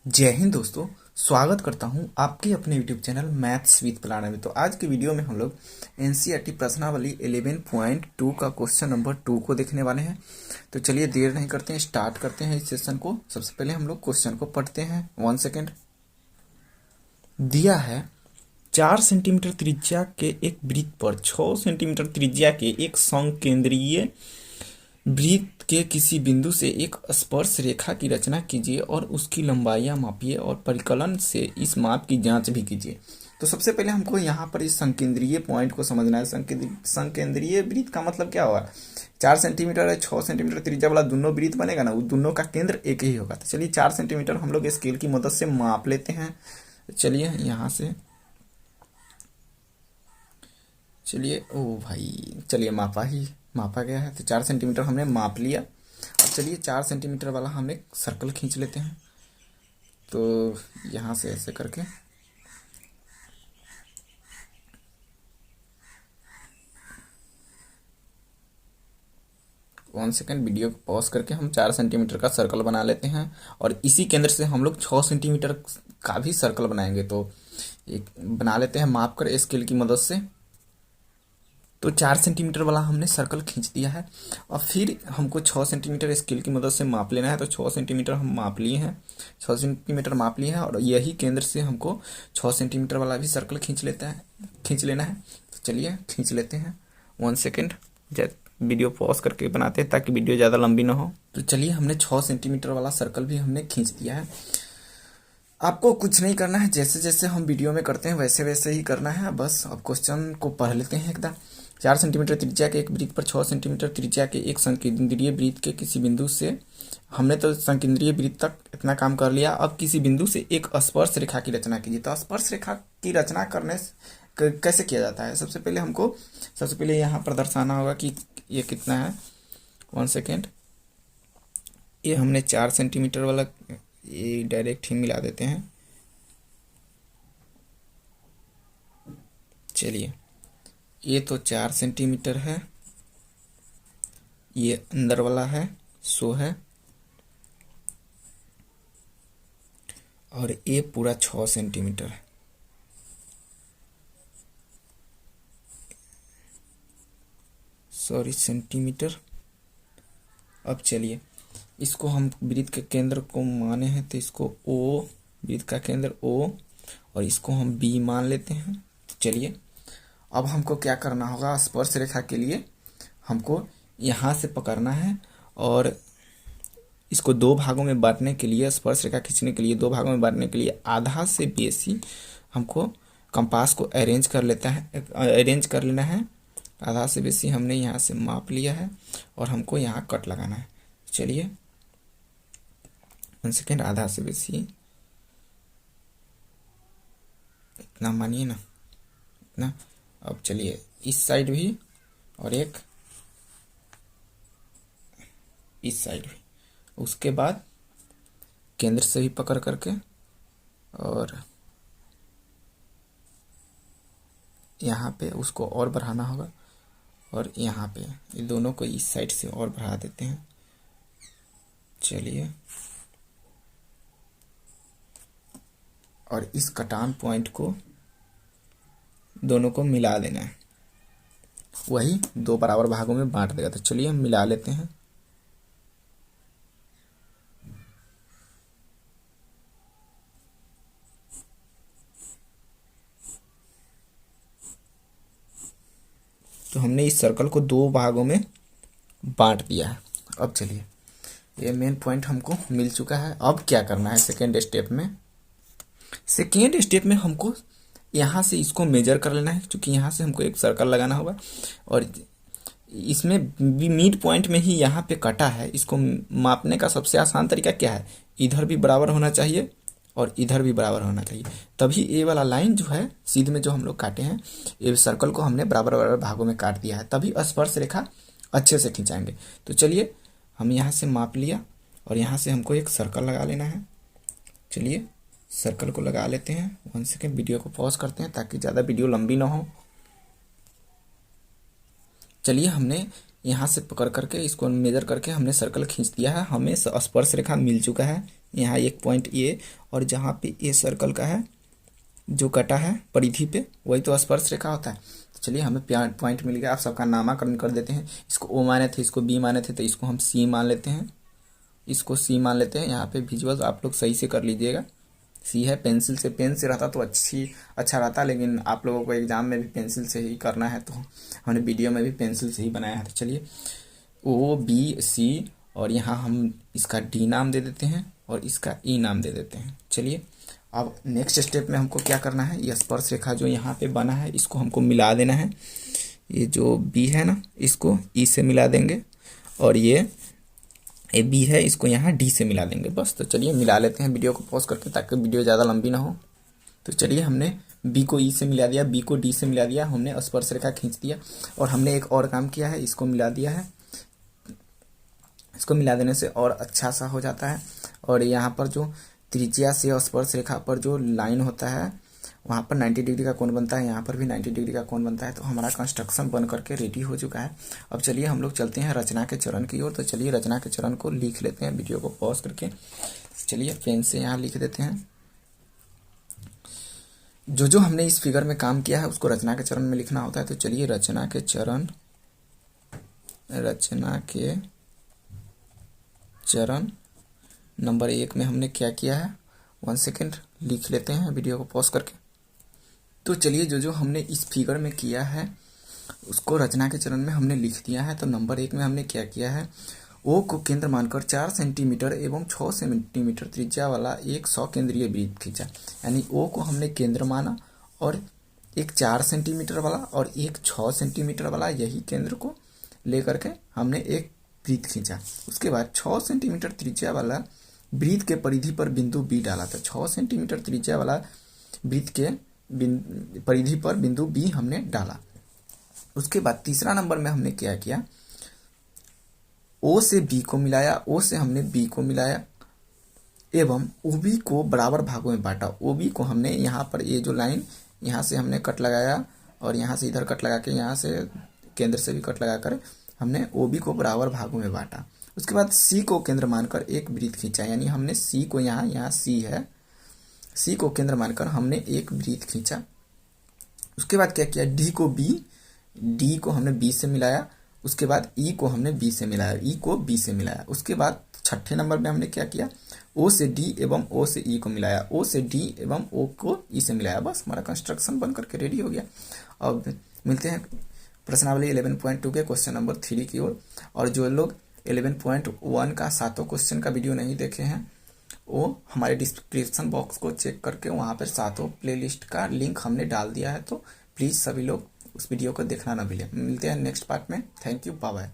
जय हिंद दोस्तों। स्वागत करता हूं आपके अपने YouTube channel maths with planner में। तो आज की वीडियो में हम लोग एनसीईआरटी प्रश्नावली 11.2 का क्वेश्चन नंबर 2 को देखने वाले हैं। तो चलिए देर नहीं करते हैं, स्टार्ट करते हैं इस सेशन को। सबसे पहले हम लोग क्वेश्चन को पढ़ते हैं। 1 सेकेंड। दिया है 4 सेंटीमीटर त्रिज्या के एक वृत्त पर 6 सेंटीमीटर त्रिज्या के एक संकेंद्रीय वृत्त के किसी बिंदु से एक स्पर्श रेखा की रचना कीजिए और उसकी लंबाइयां मापिए और परिकलन से इस माप की जांच भी कीजिए। तो सबसे पहले हमको यहाँ पर इस संकेंद्रीय पॉइंट को समझना है। संकेंद्रीय वृत्त का मतलब क्या होगा? 4 सेंटीमीटर है, 6 सेंटीमीटर त्रिज्या वाला दोनों वृत्त बनेगा ना, वो दोनों का केंद्र एक ही होगा। तो चलिए 4 सेंटीमीटर हम लोग स्केल की मदद से माप लेते हैं। चलिए यहाँ से, चलिए ओ भाई, चलिए मापा गया है। तो 4 सेंटीमीटर हमने माप लिया। अब चलिए 4 सेंटीमीटर वाला हम एक सर्कल खींच लेते हैं। तो यहाँ से ऐसे करके वन सेकेंड, वीडियो को पॉज करके हम 4 सेंटीमीटर का सर्कल बना लेते हैं और इसी केंद्र से हम लोग 6 सेंटीमीटर का भी सर्कल बनाएंगे। तो एक बना लेते हैं माप कर स्केल की मदद से। तो 4 सेंटीमीटर वाला हमने सर्कल खींच दिया है और फिर हमको 6 सेंटीमीटर स्केल की मदद से माप लेना है। तो 6 सेंटीमीटर हम माप लिए हैं, 6 सेंटीमीटर माप लिए हैं और यही केंद्र से हमको 6 सेंटीमीटर वाला भी सर्कल खींच लेना है। तो चलिए खींच लेते हैं। 1 सेकेंड, वीडियो पॉज करके बनाते हैं ताकि वीडियो ज़्यादा लंबी ना हो। तो चलिए हमने 6 सेंटीमीटर वाला सर्कल भी हमने खींच दिया है। आपको कुछ नहीं करना है, जैसे जैसे हम वीडियो में करते हैं वैसे वैसे ही करना है। बस अब क्वेश्चन को पढ़ लेते हैं एकदम। 4 सेंटीमीटर त्रिज्या के एक वृत्त पर 6 सेंटीमीटर त्रिज्या के एक संकेंद्रीय वृत्त के किसी बिंदु से, हमने तो संकेंद्रीय वृत्त तक इतना काम कर लिया। अब किसी बिंदु से एक स्पर्श रेखा की रचना कीजिए। तो स्पर्श रेखा की रचना करने कैसे किया जाता है? सबसे पहले यहाँ पर दर्शाना होगा कि ये कितना है। 1 सेकेंड, ये हमने 4 सेंटीमीटर वाला ये डायरेक्ट ही मिला देते हैं। चलिए, ये तो 4 सेंटीमीटर है, ये अंदर वाला है 100 है और ये पूरा 6 सेंटीमीटर है। Sorry, centimetre. अब चलिए इसको हम वृत्त के केंद्र को माने हैं, तो इसको ओ, वृत्त का केंद्र ओ, और इसको हम बी मान लेते हैं। तो चलिए अब हमको क्या करना होगा? स्पर्श रेखा के लिए हमको यहाँ से पकड़ना है और इसको 2 भागों में बांटने के लिए, स्पर्श रेखा खींचने के लिए 2 भागों में बांटने के लिए आधा से बेसी हमको कंपास को अरेंज कर लेना है। आधा से बेसी हमने यहाँ से माप लिया है और हमको यहाँ कट लगाना है। चलिए 1 सेकेंड, आधा से बेसी इतना मानिए ना, इतना। अब चलिए इस साइड भी और एक इस साइड भी, उसके बाद केंद्र से भी पकड़ करके और यहाँ पे उसको और बढ़ाना होगा और यहाँ पे ये दोनों को इस साइड से और बढ़ा देते हैं। चलिए, और इस कटान पॉइंट को दोनों को मिला देना है, वही 2 बराबर भागों में बांट देगा। तो चलिए हम मिला लेते हैं। तो हमने इस सर्कल को 2 भागों में बांट दिया है। अब चलिए, ये मेन पॉइंट हमको मिल चुका है। अब क्या करना है? सेकेंड स्टेप में हमको यहाँ से इसको मेजर कर लेना है, क्योंकि यहाँ से हमको एक सर्कल लगाना होगा और इसमें मिड पॉइंट में ही यहाँ पे कटा है। इसको मापने का सबसे आसान तरीका क्या है? इधर भी बराबर होना चाहिए और इधर भी बराबर होना चाहिए, तभी ये वाला लाइन जो है सीध में जो हम लोग काटे हैं, ये सर्कल को हमने बराबर बराबर भागों में काट दिया है, तभी स्पर्श रेखा अच्छे से खींचाएंगे। तो चलिए हम यहाँ से माप लिया और यहाँ से हमको एक सर्कल लगा लेना है। चलिए सर्कल को लगा लेते हैं। 1 सेकेंड, वीडियो को पॉज करते हैं ताकि ज़्यादा वीडियो लंबी ना हो। चलिए हमने यहाँ से पकड़ करके इसको मेजर करके हमने सर्कल खींच दिया है, हमें स्पर्श रेखा मिल चुका है। यहाँ एक पॉइंट ए और जहाँ पे ए सर्कल का है जो कटा है परिधि पे, वही तो स्पर्श रेखा होता है। तो चलिए हमें पॉइंट मिल गया। आप सबका नामाकरण कर देते हैं। इसको ओ माने थे, इसको बी माने थे, तो इसको हम सी मान लेते हैं, इसको सी मान लेते हैं। यहाँ पे विजुअल आप लोग सही से कर लीजिएगा। सी है, पेंसिल से, पेन से रहता तो अच्छा रहता, लेकिन आप लोगों को एग्जाम में भी पेंसिल से ही करना है, तो हमने वीडियो में भी पेंसिल से ही बनाया है। तो चलिए ओ बी सी, और यहाँ हम इसका डी नाम दे देते हैं और इसका ई नाम दे देते हैं। चलिए अब नेक्स्ट स्टेप में हमको क्या करना है, ये स्पर्श रेखा जो यहाँ पे बना है इसको हमको मिला देना है। ये जो बी है ना, इसको ई से मिला देंगे, और ये बी है इसको यहाँ डी से मिला देंगे बस। तो चलिए मिला लेते हैं वीडियो को पॉज करके, ताकि वीडियो ज़्यादा लंबी ना हो। तो चलिए हमने बी को ई से मिला दिया, बी को डी से मिला दिया, हमने स्पर्श रेखा खींच दिया, और हमने एक और काम किया है, इसको मिला दिया है। इसको मिला देने से और अच्छा सा हो जाता है। और यहाँ पर जो त्रिज्या से स्पर्श रेखा पर जो लाइन होता है वहाँ पर 90 डिग्री का कोण बनता है, यहाँ पर भी 90 डिग्री का कोण बनता है। तो हमारा कंस्ट्रक्शन बन करके रेडी हो चुका है। अब चलिए हम लोग चलते हैं रचना के चरण की ओर। तो चलिए रचना के चरण को लिख लेते हैं, वीडियो को पॉज करके। चलिए पेन से यहाँ लिख देते हैं। जो हमने इस फिगर में काम किया है उसको रचना के चरण में लिखना होता है। तो चलिए रचना के चरण नंबर 1 में हमने क्या किया है, 1 सेकेंड लिख लेते हैं वीडियो को पॉज करके। तो चलिए जो हमने इस फिगर में किया है उसको रचना के चरण में हमने लिख दिया है। तो नंबर 1 में हमने क्या किया है, ओ को केंद्र मानकर 4 सेंटीमीटर एवं 6 सेंटीमीटर त्रिज्या वाला एक 100 केंद्रीय वृत्त खींचा। यानी ओ को हमने केंद्र माना, और एक 4 सेंटीमीटर वाला और एक 6 सेंटीमीटर वाला, यही केंद्र को लेकर के हमने एक वृत्त खींचा। उसके बाद 6 सेंटीमीटर त्रिज्या वाला वृत्त के परिधि पर बिंदु बी डाला था। 6 सेंटीमीटर त्रिज्या वाला वृत्त के परिधि पर बिंदु बी हमने डाला। उसके बाद तीसरा नंबर में हमने क्या किया, ओ से बी को मिलाया, ओ से हमने बी को मिलाया एवं ओबी को बराबर भागों में बांटा। ओबी को हमने यहाँ पर ये जो लाइन यहाँ से हमने कट लगाया, और यहाँ से इधर कट लगा के, यहाँ से केंद्र से भी कट लगा कर हमने ओबी को बराबर भागों में बांटा। उसके बाद सी को केंद्र मानकर एक वृत्त खींचा। यानी हमने सी को यहाँ सी है, सी को केंद्र मानकर हमने एक वृत्त खींचा। उसके बाद क्या किया, डी को हमने बी से मिलाया। उसके बाद ई को हमने बी से मिलाया, ई को बी से मिलाया। उसके बाद छठे नंबर में हमने क्या किया, ओ से डी एवं ओ से ई को मिलाया, ओ से डी एवं ओ को ई से मिलाया। बस हमारा कंस्ट्रक्शन बन करके रेडी हो गया। अब मिलते हैं प्रश्नावली 11.2 के क्वेश्चन नंबर 3 की ओर। और जो लोग 11.1 का 7 क्वेश्चन का वीडियो नहीं देखे हैं, वो हमारे डिस्क्रिप्शन बॉक्स को चेक करके वहाँ पर 7 प्लेलिस्ट का लिंक हमने डाल दिया है। तो प्लीज़ सभी लोग उस वीडियो को देखना ना भूलें। मिलते हैं नेक्स्ट पार्ट में। Thank you, bye bye.